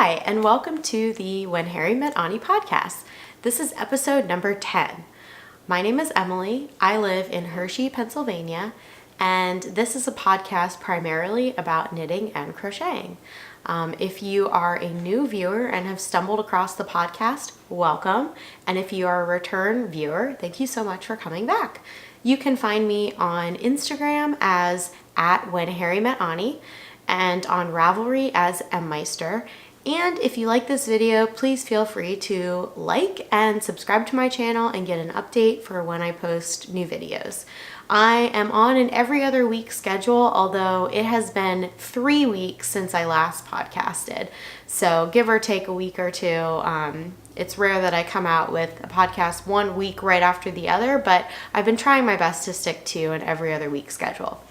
Hi, and welcome to the When Harry Met Onnie podcast. This is episode number 10. My name is Emily. I live in Hershey, Pennsylvania, and this is a podcast primarily about knitting and crocheting. If you are a new viewer and have stumbled across the podcast, welcome. And if you are a return viewer, thank you so much for coming back. You can find me on Instagram as @WhenHarryMetOnnie and on Ravelry as mmeister. And if you like this video, please feel free to like and subscribe to my channel and get an update for when I post new videos. I am on an every other week schedule, although it has been 3 weeks since I last podcasted. So give or take a week or two. It's rare that I come out with a podcast 1 week right after the other, but I've been trying my best to stick to an every other week schedule.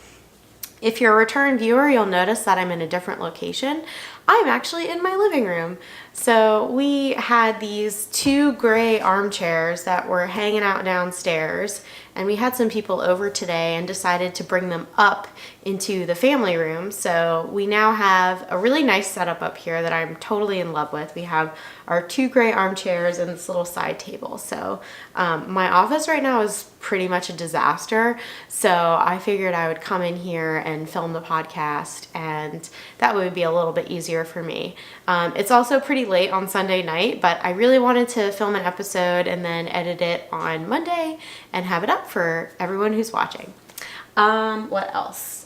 If you're a return viewer, you'll notice that I'm in a different location. I'm actually in my living room. So we had these 2 gray armchairs that were hanging out downstairs, and we had some people over today and decided to bring them up into the family room. So we now have a really nice setup up here that I'm totally in love with. We have our 2 gray armchairs and this little side table. So my office right now is pretty much a disaster. So I figured I would come in here and film the podcast, and that would be a little bit easier for me. It's also pretty late on Sunday night, but I really wanted to film an episode and then edit it on Monday and have it up for everyone who's watching. What else?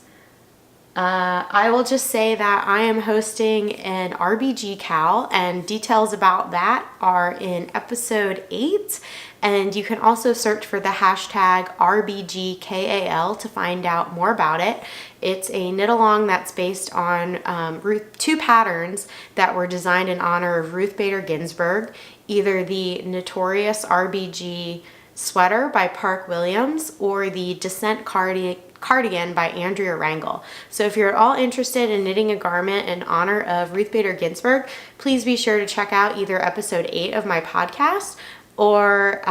I will just say that I am hosting an RBG Cal, and details about that are in episode 8. And you can also search for the hashtag RBGKAL to find out more about it. It's a knit along that's based on 2 patterns that were designed in honor of Ruth Bader Ginsburg, either the notorious RBG sweater by Park Williams or the Descent Cardigan by Andrea Rangel. So if you're at all interested in knitting a garment in honor of Ruth Bader Ginsburg, please be sure to check out either episode 8 of my podcast or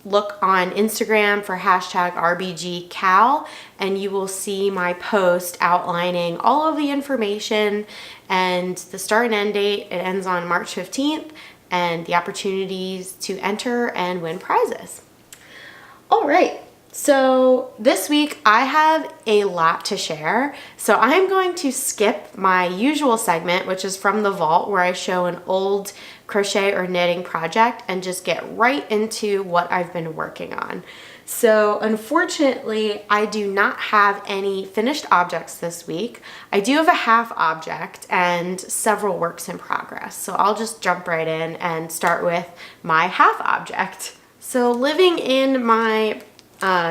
look on Instagram for hashtag RBGCal, and you will see my post outlining all of the information and the start and end date. It ends on March 15th, and the opportunities to enter and win prizes. All right. So this week I have a lot to share. So I'm going to skip my usual segment, which is from the vault, where I show an old crochet or knitting project, and just get right into what I've been working on. So unfortunately, I do not have any finished objects this week. I do have a half object and several works in progress. So I'll just jump right in and start with my half object. So living in my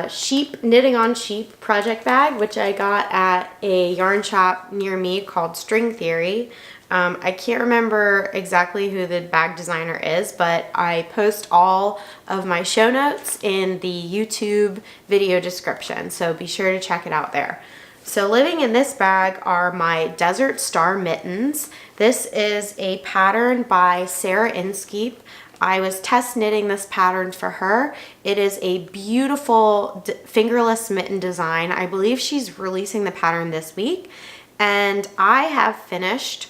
sheep knitting on sheep project bag, which I got at a yarn shop near me called String Theory. I can't remember exactly who the bag designer is, but I post all of my show notes in the YouTube video description, so be sure to check it out there. So living in this bag are my Desert Star mittens. This is a pattern by Sarah Inskeep. I was test knitting this pattern for her. It is a beautiful fingerless mitten design. I believe she's releasing the pattern this week, and I have finished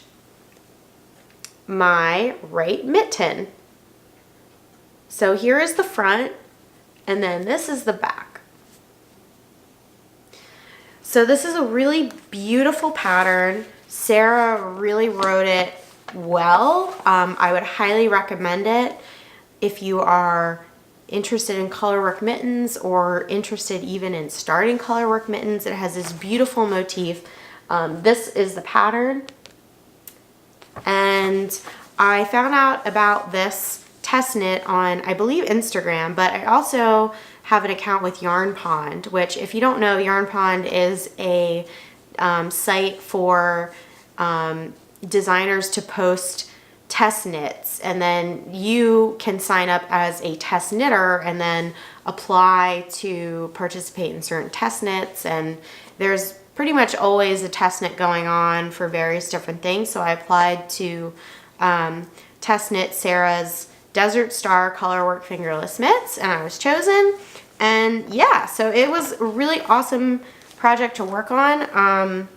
my right mitten. So here is the front, and then this is the back. So this is a really beautiful pattern. Sarah really wrote it well. I would highly recommend it if you are interested in colorwork mittens or interested even in starting colorwork mittens. It has this beautiful motif. This is the pattern, and I found out about this test knit on, I believe, Instagram, but I also have an account with Yarnpond, which, if you don't know, Yarnpond is a site for designers to post test knits, and then you can sign up as a test knitter and then apply to participate in certain test knits, and there's pretty much always a test knit going on for various different things. So I applied to test knit Sarah's Desert Star Colorwork Fingerless Mitts, and I was chosen. And yeah, so it was a really awesome project to work on.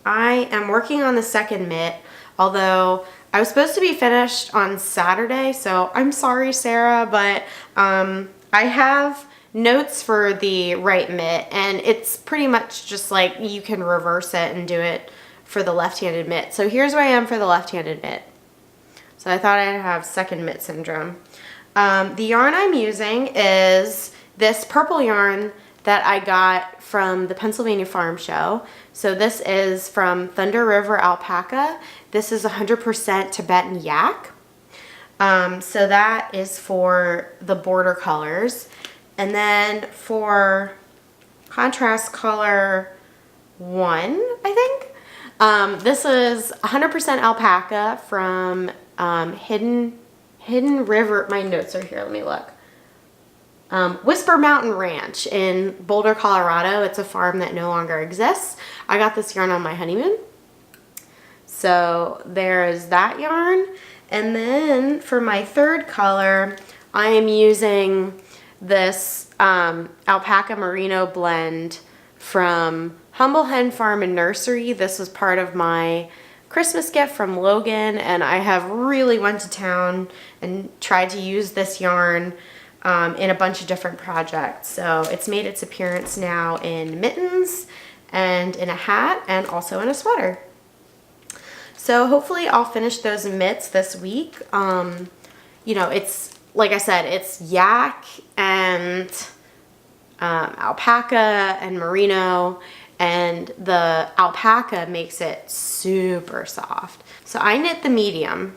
I am working on the second mitt. although I was supposed to be finished on Saturday, so I'm sorry, Sarah, but I have notes for the right mitt, and it's pretty much just like you can reverse it and do it for the left-handed mitt. So here's where I am for the left-handed mitt. So I thought I'd have second mitt syndrome. The yarn I'm using is this purple yarn that I got from the Pennsylvania Farm Show. So this is from Thunder River Alpaca. This is 100% Tibetan yak. So that is for the border colors. And then for contrast color 1, I think, this is 100% alpaca from Hidden River. My notes are here, let me look. Whisper Mountain Ranch in Boulder, Colorado. It's a farm that no longer exists. I got this yarn on my honeymoon. So there is that yarn. And then for my third color, I am using this Alpaca Merino blend from Humble Hen Farm and Nursery. This was part of my Christmas gift from Logan, and I have really went to town and tried to use this yarn in a bunch of different projects. So it's made its appearance now in mittens and in a hat and also in a sweater. So hopefully I'll finish those mitts this week. You know, it's, like I said, it's yak and alpaca and merino, and the alpaca makes it super soft. So I knit the medium.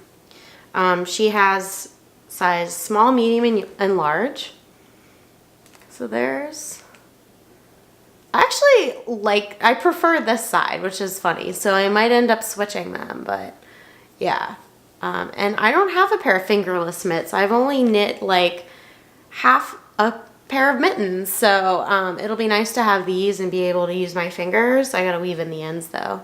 She has size small, medium, and large. So there's, I prefer this side, which is funny. So I might end up switching them, but yeah. And I don't have a pair of fingerless mitts. I've only knit like half a pair of mittens. So it'll be nice to have these and be able to use my fingers. I gotta weave in the ends though.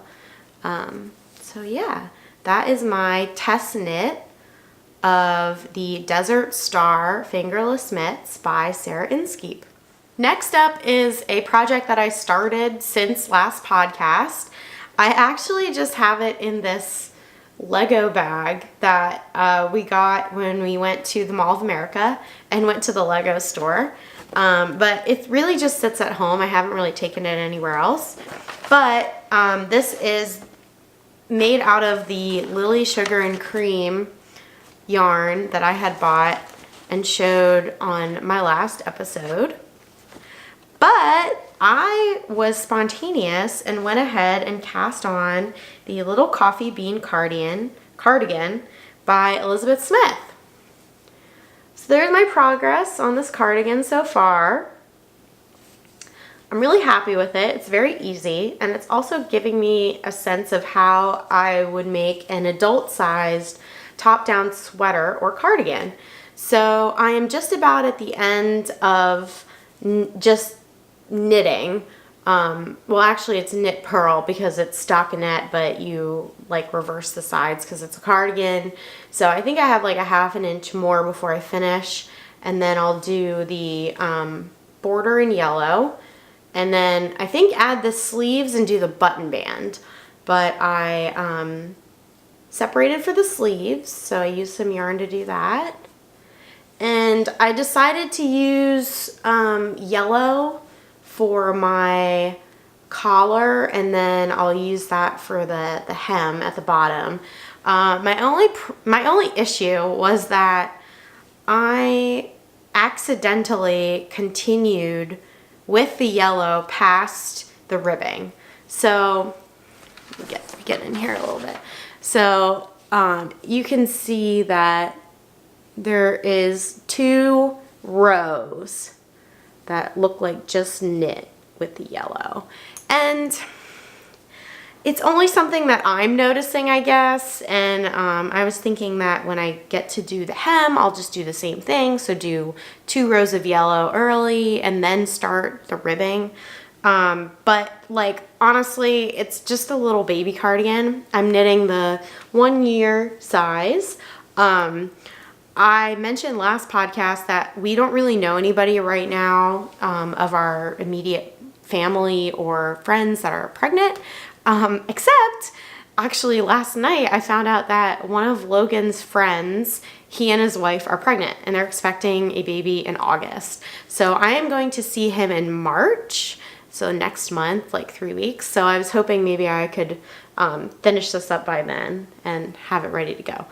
So yeah, that is my test knit of the Desert Star Fingerless Mitts by Sarah Inskeep. Next up is a project that I started since last podcast. I actually just have it in this Lego bag that we got when we went to the Mall of America and went to the Lego store. But it really just sits at home. I haven't really taken it anywhere else. But this is made out of the Lily Sugar and Cream yarn that I had bought and showed on my last episode. But I was spontaneous and went ahead and cast on the Little Coffee Bean Cardigan by Elizabeth Smith. So there's my progress on this cardigan so far. I'm really happy with it. It's very easy, and it's also giving me a sense of how I would make an adult-sized top-down sweater or cardigan. So I am just about at the end of just knitting. Well, actually it's knit purl because it's stockinette, but you like reverse the sides because it's a cardigan. So I think I have like a ½ inch more before I finish, and then I'll do the border in yellow, and then I think add the sleeves and do the button band. But I separated for the sleeves, so I used some yarn to do that. And I decided to use yellow for my collar, and then I'll use that for the hem at the bottom. My only issue was that I accidentally continued with the yellow past the ribbing. So let me get in here a little bit. So you can see that there is 2 rows that look like just knit with the yellow. And it's only something that I'm noticing, I guess. And I was thinking that when I get to do the hem, I'll just do the same thing. So do 2 rows of yellow early and then start the ribbing. But like, honestly, it's just a little baby cardigan. I'm knitting the 1 year size. I mentioned last podcast that we don't really know anybody right now of our immediate family or friends that are pregnant, except actually last night I found out that one of Logan's friends, he and his wife are pregnant and they're expecting a baby in August. So I am going to see him in March. So next month, like 3 weeks. So I was hoping maybe I could finish this up by then and have it ready to go.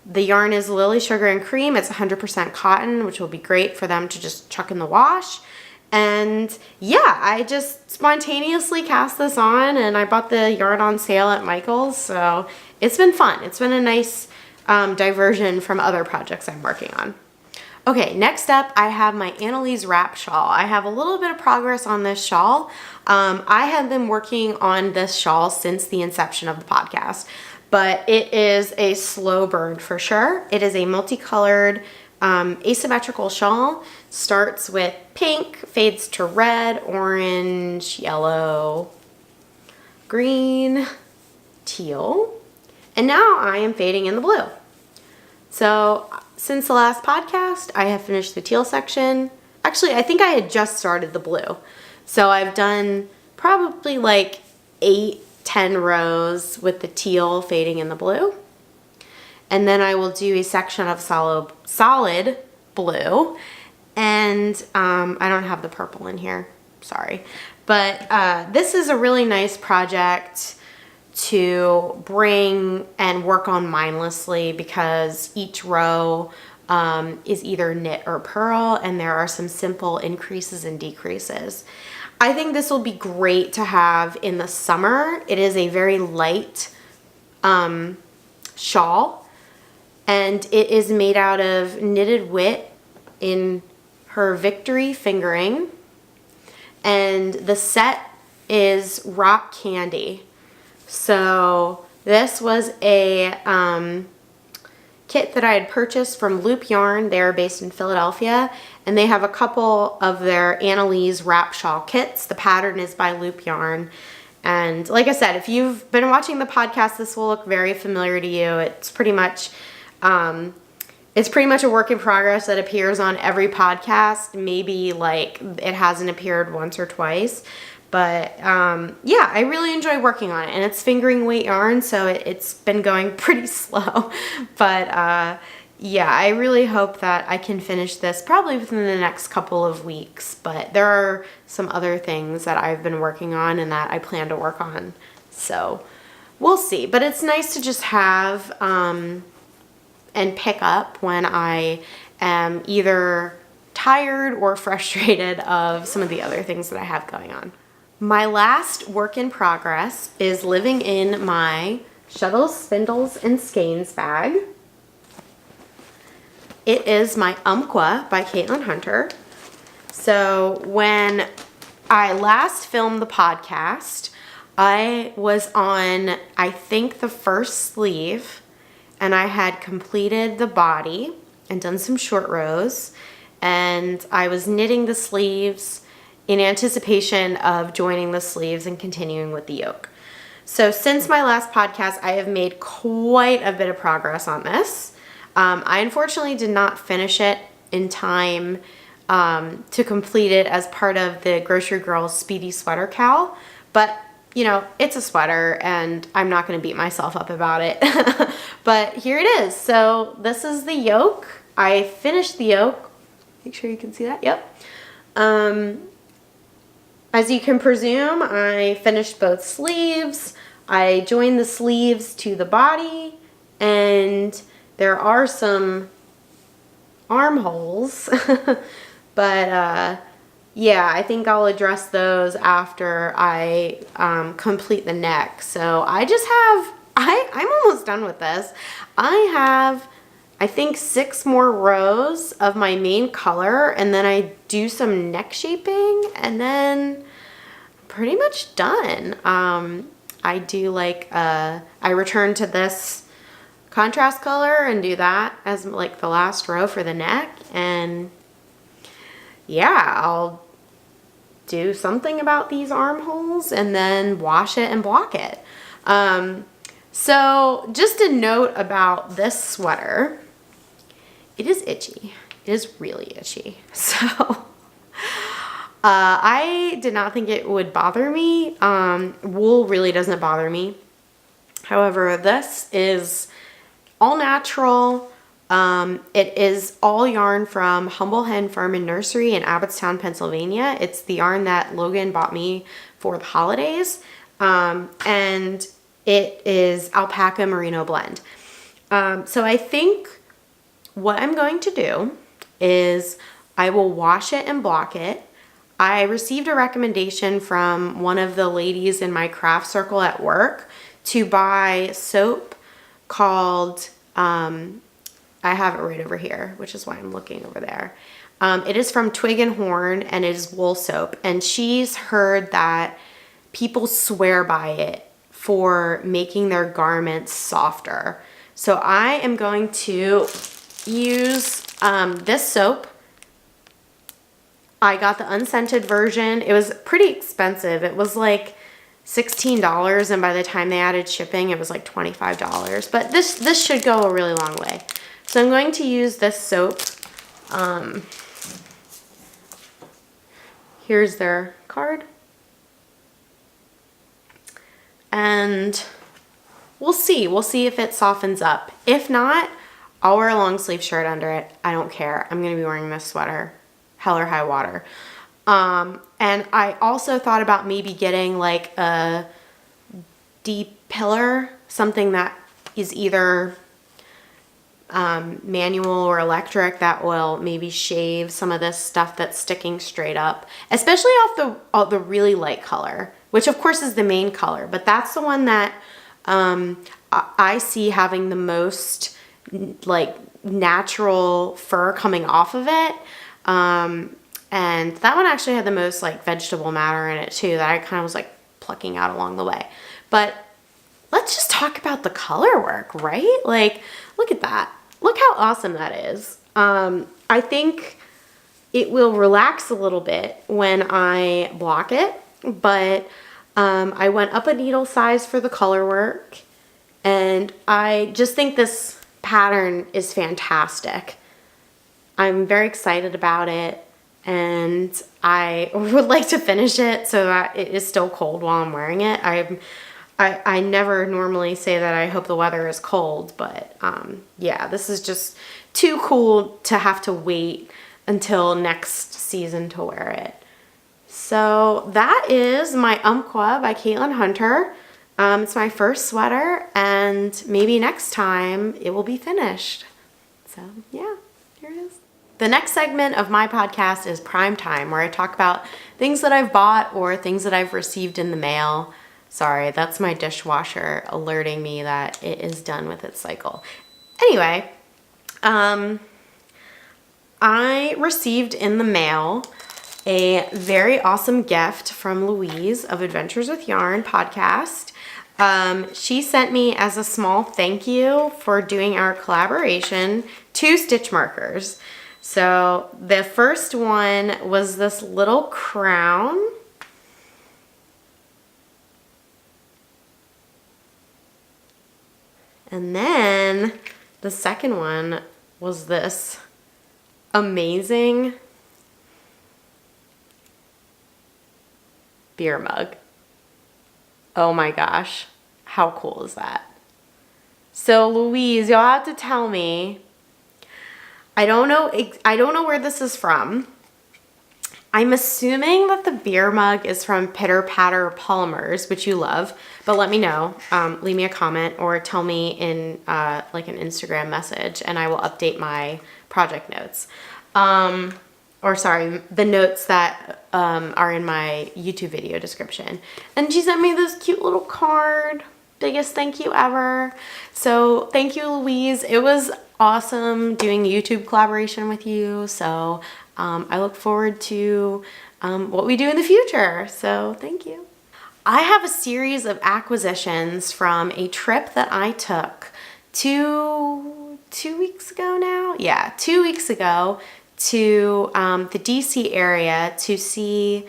The yarn is Lily Sugar and Cream. It's 100% cotton, which will be great for them to just chuck in the wash. And yeah, I just spontaneously cast this on, and I bought the yarn on sale at Michael's. So it's been fun. It's been a nice diversion from other projects I'm working on. Okay, next up, I have my Annalise wrap shawl. I have a little bit of progress on this shawl. I have been working on this shawl since the inception of the podcast, but it is a slow burn for sure. It is a multicolored asymmetrical shawl. Starts with pink, fades to red, orange, yellow, green, teal, and now I am fading in the blue. So since the last podcast, I have finished the teal section. Actually, I think I had just started the blue. So I've done probably like 8-10 rows with the teal fading in the blue. And then I will do a section of solid blue. And I don't have the purple in here, sorry. But this is a really nice project to bring and work on mindlessly because each row is either knit or purl, and there are some simple increases and decreases. I think this will be great to have in the summer. It is a very light shawl, and it is made out of knitted Wilt in her Victory fingering, and the set is Rock Candy. So this was a kit that I had purchased from Loop Yarn. They're based in Philadelphia, and they have a couple of their Annalise wrap shawl kits. The pattern is by Loop Yarn. And like I said, if you've been watching the podcast, this will look very familiar to you. It's pretty much a work in progress that appears on every podcast. Maybe like it hasn't appeared once or twice. But yeah, I really enjoy working on it, and it's fingering weight yarn, so it's been going pretty slow. But yeah, I really hope that I can finish this probably within the next couple of weeks. But there are some other things that I've been working on and that I plan to work on. So we'll see. But it's nice to just have and pick up when I am either tired or frustrated of some of the other things that I have going on. My last work in progress is living in my Shuttles, Spindles, and Skeins bag. It is my Umpqua by Caitlin Hunter. So when I last filmed the podcast, I was on, I think, the first sleeve, and I had completed the body and done some short rows, and I was knitting the sleeves in anticipation of joining the sleeves and continuing with the yoke. So since my last podcast, I have made quite a bit of progress on this. I unfortunately did not finish it in time to complete it as part of the Grocery Girls Speedy Sweater Cowl, but you know, it's a sweater and I'm not going to beat myself up about it. But here it is. So this is the yoke. I finished the yoke. Make sure you can see that. Yep. As you can presume, I finished both sleeves. I joined the sleeves to the body, and there are some armholes, but yeah, I think I'll address those after I complete the neck. So I just have, I'm almost done with this. I have, I think, 6 more rows of my main color, and then I do some neck shaping, and then pretty much done. I do like, I return to this contrast color and do that as like the last row for the neck, and yeah, I'll do something about these armholes and then wash it and block it. So just a note about this sweater. It is itchy. It is really itchy. So I did not think it would bother me. Wool really doesn't bother me. However, this is all natural. It is all yarn from Humble Hen Farm and Nursery in Abbottstown, Pennsylvania. It's the yarn that Logan bought me for the holidays. And it is Alpaca Merino blend. So I think what I'm going to do is I will wash it and block it. I received a recommendation from one of the ladies in my craft circle at work to buy soap called, I have it right over here, which is why I'm looking over there. It is from Twig and Horn, and it is wool soap. And she's heard that people swear by it for making their garments softer. So I am going to use this soap. I got the unscented version. It was pretty expensive. It was like $16, and by the time they added shipping, it was like $25. But this should go a really long way. So I'm going to use this soap. Here's their card. And we'll see. We'll see if it softens up. If not, I'll wear a long sleeve shirt under it. I don't care. I'm going to be wearing this sweater, hell or high water. And I also thought about maybe getting like a deep pillar, something that is either manual or electric, that will maybe shave some of this stuff that's sticking straight up, especially off the really light color, which of course is the main color, but that's the one that I see having the most like natural fur coming off of it. And that one actually had the most like vegetable matter in it too, that I kind of was like plucking out along the way. But let's just talk about the color work, right? Like, look at that. Look how awesome that is. I think it will relax a little bit when I block it, but I went up a needle size for the color work, and I just think this pattern is fantastic. I'm very excited about it, and I would like to finish it so that it is still cold while I'm wearing it. I never normally say that I hope the weather is cold, but yeah, this is just too cool to have to wait until next season to wear it. So that is my Umpqua by Caitlin Hunter. It's my first sweater, and maybe next time it will be finished. So yeah, here it is. The next segment of my podcast is Prime Time, where I talk about things that I've bought or things that I've received in the mail. Sorry, that's my dishwasher alerting me that it is done with its cycle. Anyway, I received in the mail a very awesome gift from Louise of Adventures with Yarn podcast. She sent me, as a small thank you for doing our collaboration, 2 stitch markers. So the first one was this little crown. And then the second one was this amazing beer mug. Oh my gosh, how cool is that? So Louise, you'll have to tell me. I don't know where this is from. I'm assuming that the beer mug is from Pitter Patter Polymers, which you love, but let me know. Leave me a comment or tell me in like an Instagram message, and I will update my project notes. Or sorry, the notes that are in my YouTube video description. And she sent me this cute little card. Biggest thank you ever. So thank you, Louise. It was awesome doing YouTube collaboration with you. So I look forward to what we do in the future. So thank you. I have a series of acquisitions from a trip that I took two weeks ago now. Yeah, 2 weeks ago to the DC area to see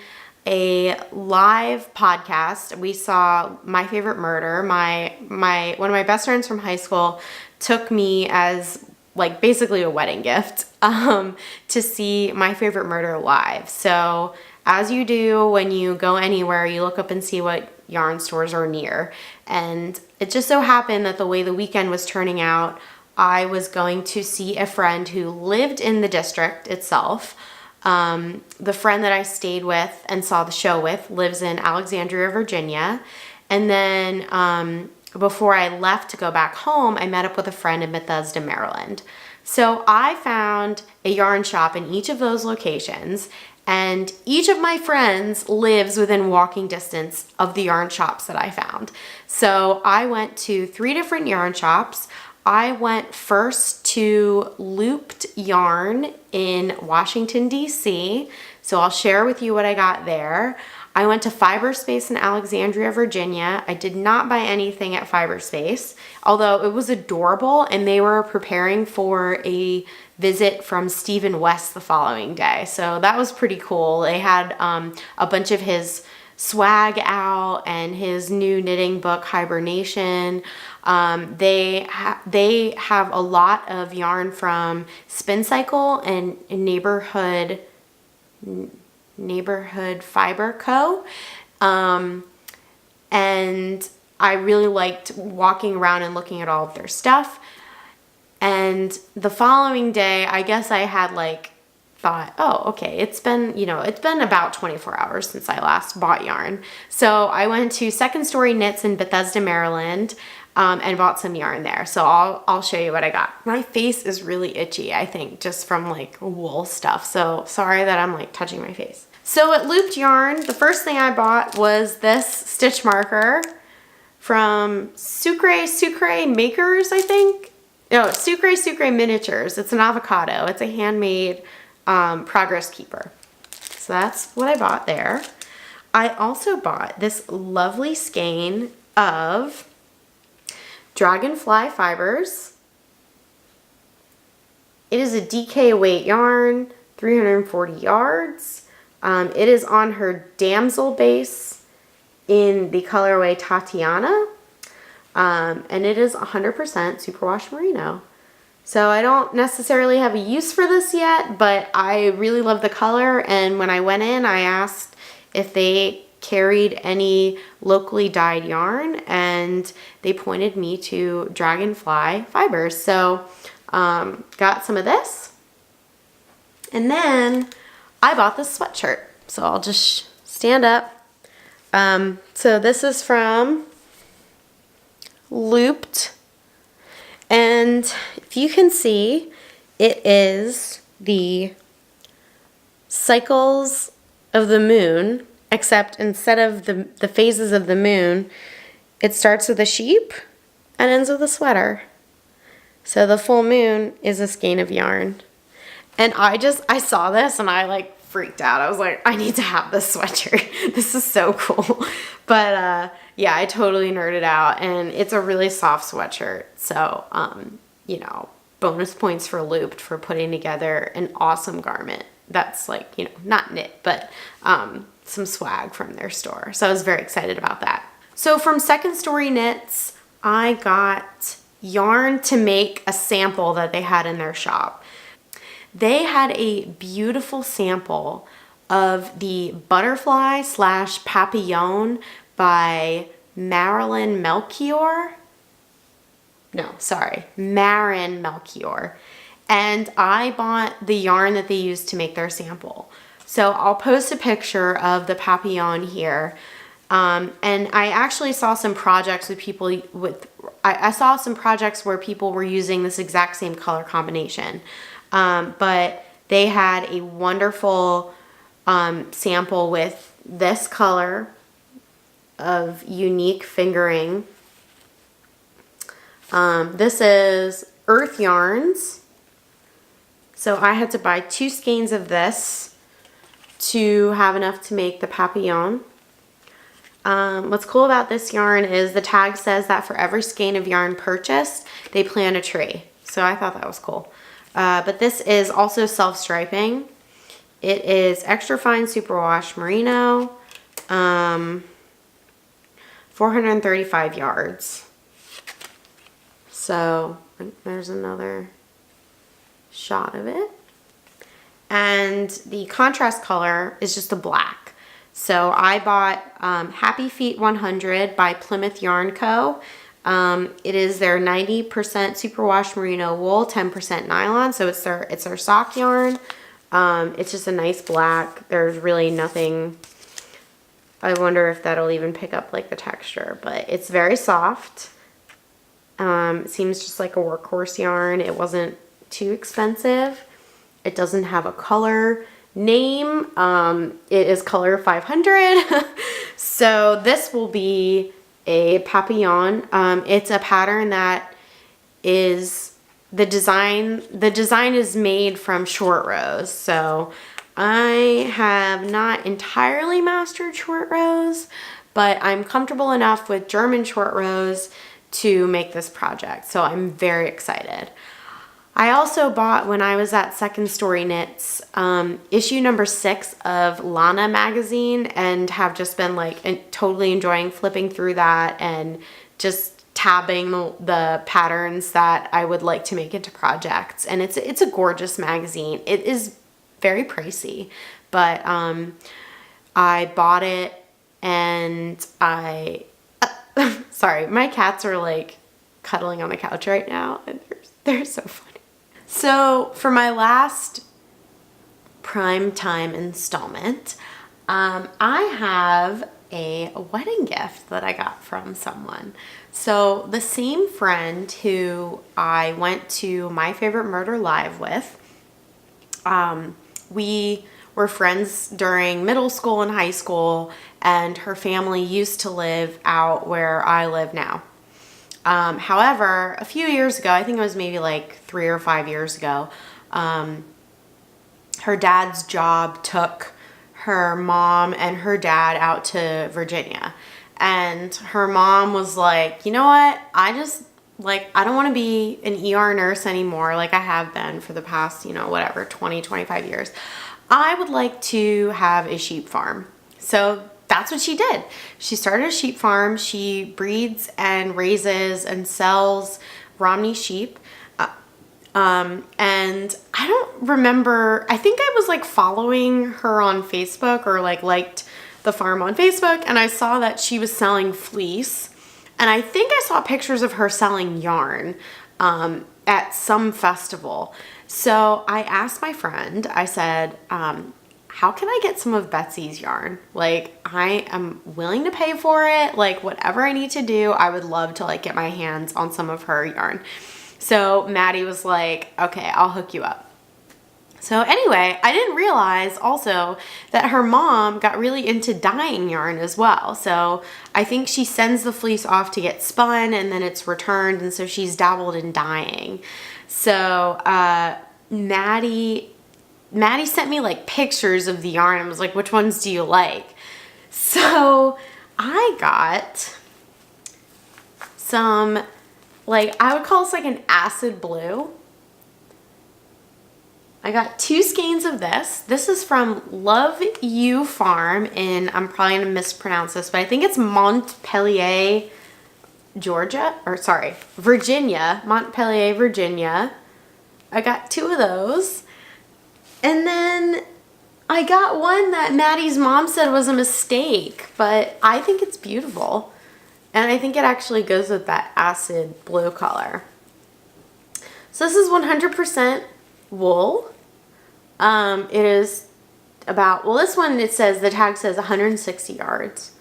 a live podcast. We saw My Favorite Murder. One of my best friends from high school took me as like basically a wedding gift to see My Favorite Murder live. So as you do when you go anywhere, you look up and see what yarn stores are near. And it just so happened that the way the weekend was turning out, I was going to see a friend who lived in the district itself. The friend that I stayed with and saw the show with lives in Alexandria, Virginia. And then before I left to go back home, I met up with a friend in Bethesda, Maryland. So I found a yarn shop in each of those locations, and each of my friends lives within walking distance of the yarn shops that I found. So I went to 3 different yarn shops. I went first to Looped Yarn in Washington, D.C. So I'll share with you what I got there. I went to Fiberspace in Alexandria, Virginia. I did not buy anything at Fiberspace, although it was adorable, and they were preparing for a visit from Stephen West the following day. So that was pretty cool. They had a bunch of his swag out and his new knitting book, Hibernation. They have a lot of yarn from Spin Cycle and Neighborhood Fiber Co. And I really liked walking around and looking at all of their stuff. And the following day, I guess I had thought, oh, okay, it's been about 24 hours since I last bought yarn. So I went to Second Story Knits in Bethesda, Maryland, and bought some yarn there. So I'll show you what I got. My face is really itchy, I think, just from wool stuff. So sorry that I'm touching my face. So at Looped Yarn, the first thing I bought was this stitch marker from Sucre Makers, I think. No, Sucre Miniatures. It's an avocado. It's a handmade progress keeper. So that's what I bought there. I also bought this lovely skein of Dragonfly fibers. It is a DK weight yarn, 340 yards. It is on her damsel base in the colorway Tatiana. And it is 100% superwash merino. So I don't necessarily have a use for this yet, but I really love the color. And when I went in, I asked if they carried any locally dyed yarn, and they pointed me to Dragonfly fibers. So got some of this. And then I bought this sweatshirt. So I'll just stand up. So this is from Looped, and if you can see, it is the cycles of the moon, except instead of the phases of the moon, it starts with a sheep and ends with a sweater. So the full moon is a skein of yarn. And I saw this and I freaked out. I was like, I need to have this sweatshirt. This is so cool. But yeah, I totally nerded out, and it's a really soft sweatshirt. So, bonus points for Looped for putting together an awesome garment that's not knit, but some swag from their store. So I was very excited about that. So from Second Story Knits, I got yarn to make a sample that they had in their shop. They had a beautiful sample of the Butterfly / Papillon by Marin Melchior. And I bought the yarn that they used to make their sample. So I'll post a picture of the Papillon here. And I actually saw some projects with people I saw some projects where people were using this exact same color combination. But they had a wonderful sample with this color of unique fingering. This is Earth Yarns. So I had to buy 2 skeins of this to have enough to make the Papillon. What's cool about this yarn is the tag says that for every skein of yarn purchased, they plant a tree. So I thought that was cool. But this is also self-striping. It is extra fine superwash merino, 435 yards. So there's another shot of it. And the contrast color is just a black. So I bought Happy Feet 100 by Plymouth Yarn Co. It is their 90% superwash merino wool, 10% nylon. So it's their sock yarn. It's just a nice black. There's really nothing. I wonder if that'll even pick up like the texture, but it's very soft. It seems just like a workhorse yarn. It wasn't too expensive. It doesn't have a color name. It is color 500. So this will be a papillon. It's a pattern that is the design is made from short rows. So I have not entirely mastered short rows, but I'm comfortable enough with German short rows to make this project. So I'm very excited. I also bought, when I was at Second Story Knits, issue number 6 of Lana magazine, and have just been like totally enjoying flipping through that and just tabbing the patterns that I would like to make into projects. And it's a gorgeous magazine. It is very pricey, but I bought it, and sorry, my cats are like cuddling on the couch right now, and they're so funny. So for my last prime time installment, I have a wedding gift that I got from someone. So the same friend who I went to My Favorite Murder Live with, we were friends during middle school and high school, and her family used to live out where I live now. However, a few years ago, I think it was maybe like 3 or 5 years ago, her dad's job took her mom and her dad out to Virginia. And her mom was like, you know what? I don't want to be an ER nurse anymore like I have been for the past, 20, 25 years. I would like to have a sheep farm. So that's what she did. She started a sheep farm. She breeds and raises and sells Romney sheep. And I don't remember, I think I was like following her on Facebook, or liked the farm on Facebook, and I saw that she was selling fleece. And I think I saw pictures of her selling yarn at some festival. So I asked my friend, I said, how can I get some of Betsy's yarn? Like, I am willing to pay for it. Like, whatever I need to do, I would love to get my hands on some of her yarn. So Maddie was like, okay, I'll hook you up. So anyway, I didn't realize also that her mom got really into dyeing yarn as well. So I think she sends the fleece off to get spun, and then it's returned. And so she's dabbled in dyeing. So Maddie sent me pictures of the yarn and was like, which ones do you like? So I got some, I would call this an acid blue. I got 2 skeins of this. This is from Love You Farm in, I'm probably going to mispronounce this, but I think it's Montpelier, Virginia. Montpelier, Virginia. I got 2 of those. And then I got one that Maddie's mom said was a mistake, but I think it's beautiful. And I think it actually goes with that acid blue color. So this is 100% wool. It is about, this one, it says, the tag says 160 yards.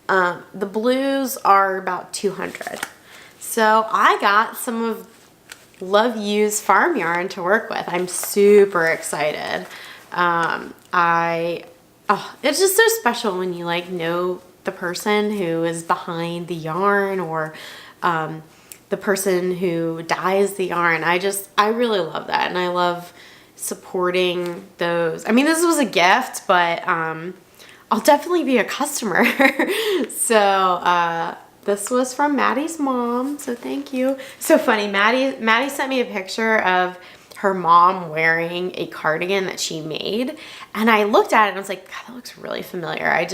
The blues are about 200. So I got some of Love You's farm yarn to work with. I'm super excited. It's just so special when you know the person who is behind the yarn, or the person who dyes the yarn. I really love that, and I love supporting those. I mean, this was a gift, but I'll definitely be a customer. So this was from Maddie's mom, so thank you. So funny, Maddie sent me a picture of her mom wearing a cardigan that she made, and I looked at it and I was like, God, that looks really familiar. I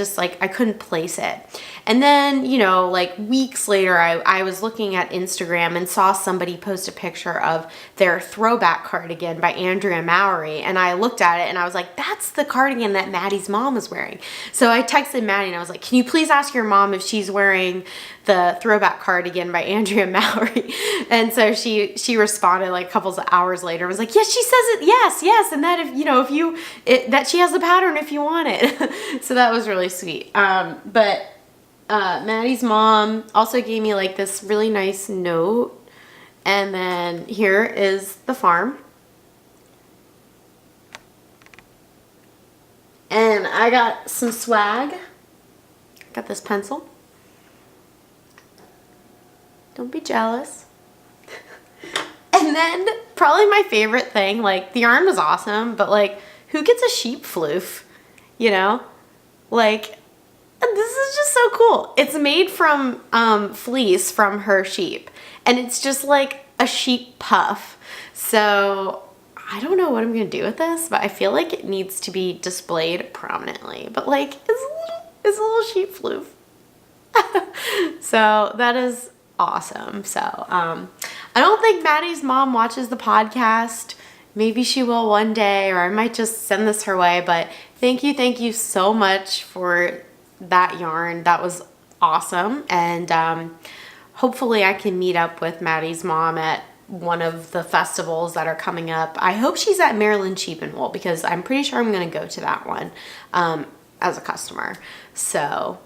couldn't place it. And then, you know, like weeks later, I was looking at Instagram and saw somebody post a picture of their throwback cardigan by Andrea Mowry. And I looked at it and I was like, that's the cardigan that Maddie's mom is wearing. So I texted Maddie and I was like, can you please ask your mom if she's wearing the throwback cardigan by Andrea Mowry? And so she responded like a couple of hours later, was like, yes, she says it, yes, and that if, you know, that she has the pattern if you want it. So that was really sweet. But Maddie's mom also gave me like this really nice note, and then here is the farm. And I got some swag. Got this pencil. Don't be jealous. And then probably my favorite thing, like the yarn was awesome, but like who gets a sheep floof? You know? Like, this is just so cool. It's made from fleece from her sheep, and it's just like a sheep puff. So I don't know what I'm gonna do with this, but I feel like it needs to be displayed prominently. But like, it's a little sheep floof. So that is awesome. So I don't think Maddie's mom watches the podcast. Maybe she will one day, or I might just send this her way. But thank you so much for that yarn. That was awesome. And hopefully I can meet up with Maddie's mom at one of the festivals that are coming up. I hope she's at Maryland Sheep and Wool, because I'm pretty sure I'm going to go to that one as a customer. So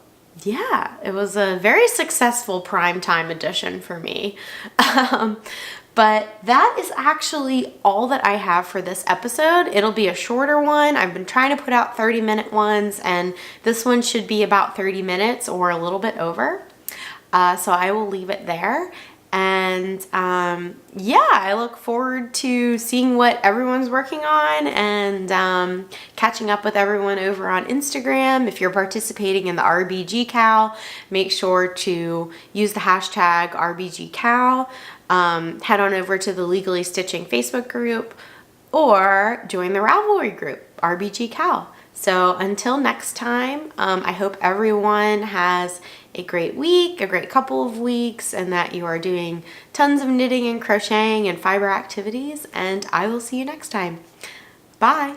yeah, it was a very successful primetime edition for me. But that is actually all that I have for this episode. It'll be a shorter one. I've been trying to put out 30-minute ones, and this one should be about 30 minutes or a little bit over. So I will leave it there. And yeah, I look forward to seeing what everyone's working on, and catching up with everyone over on Instagram. If you're participating in the RBG Cow, make sure to use the hashtag RBGCow. Head on over to the Legally Stitching Facebook group, or join the Ravelry group, RBG Cow. So until next time, I hope everyone has a great week, a great couple of weeks, and that you are doing tons of knitting and crocheting and fiber activities, and I will see you next time. Bye!